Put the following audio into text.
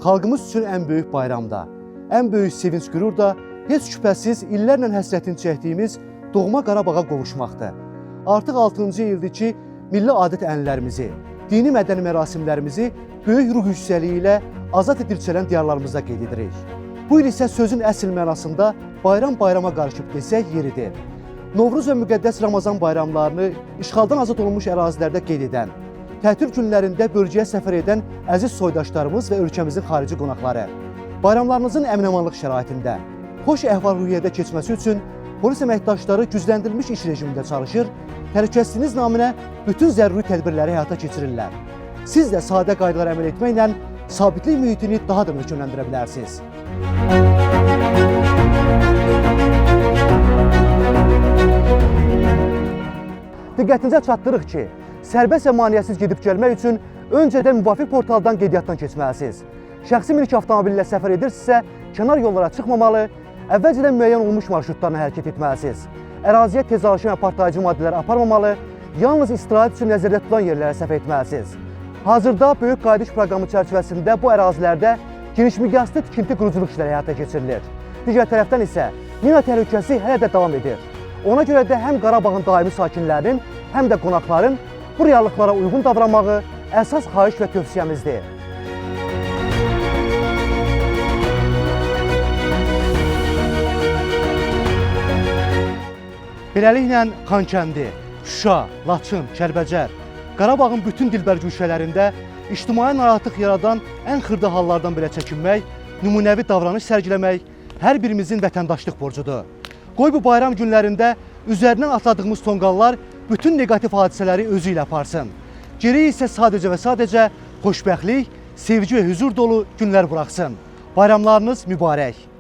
xalqımız üçün ən böyük bayramda, ən böyük sevinç qürur da heç şübhəsiz illərlə həsrətini çəkdiyimiz doğma Qarabağa qovuşmaqdır. Artıq 6-cı ildir ki, milli adət-ənənələrimizi, dini mədəni mərasimlərimizi böyük ruh yüksəliyi ilə azad edilçələn diyarlarımızda qeyd edirik. Bu il isə sözün əsl mənasında bayram-bayrama qarışıb desək yeridir. Novruz və müqəddəs Ramazan bayramlarını işğaldan azad olunmuş ərazilərdə qeyd edən, tətil günlərində bölgəyə səfər edən əziz soydaşlarımız və ölkəmizin xarici qonaqları, bayramlarınızın əmin-amanlıq şəraitində, xoş əhval-ruhiyyədə keçməsi üçün polis əməkdaşları gücləndirilmiş iş rejimində çalışır, təhlükəsizliyiniz naminə bütün zəruri tədbirləri həyata keçirirlər. Siz də sadə qaydalara əməl etməklə sabitlik mühitini daha da möhkəmləndirə bilərsiniz. Diqqətinizə çatdırıq ki, sərbəst və maneəsiz gedib gəlmək üçün öncədən müvafiq portaldan qeydiyyatdan keçməlisiniz. Şəxsi mülk avtomobili ilə səfər edirsinizsə, kənar yollara çıxmamalı, əvvəlcədən müəyyən olunmuş marşrutlarla hərəkət etməlisiniz. Əraziyə tezlaşan və partlayıcı maddələr aparmamalı, yalnız istirahət üçün nəzərdə tutulan yerlərə səfər etməlisiniz. Hazırda Böyük Qayıdış proqramı çərçivəsində bu ərazilərdə geniş miqyaslı tikinti quruculuq işləri həyata keçirilir. Digər tərəfdən isə mina təhlükəsi hələ də davam edir. Ona görə də həm Qarabağın daimi sakinlərinin, həm də qonaqların bu reallıqlara uyğun davranmağı əsas xahiş və tövsiyəmizdir. Beləliklə Xankəndi, Şuşa, Laçın, Kəlbəcər, Qarabağın bütün dilbər güşələrində ictimai narahatlıq yaradan ən xırda hallardan belə çəkinmək, nümunəvi davranış sərgiləmək hər birimizin vətəndaşlıq borcudur. Qoy bu bayram günlərində üzərindən atladığımız tonqallar bütün negativ hadisələri özü ilə aparsın. Geriyə isə sadəcə və sadəcə xoşbəxtlik, sevgi və hüzur dolu günlər buraxsın. Bayramlarınız mübarək.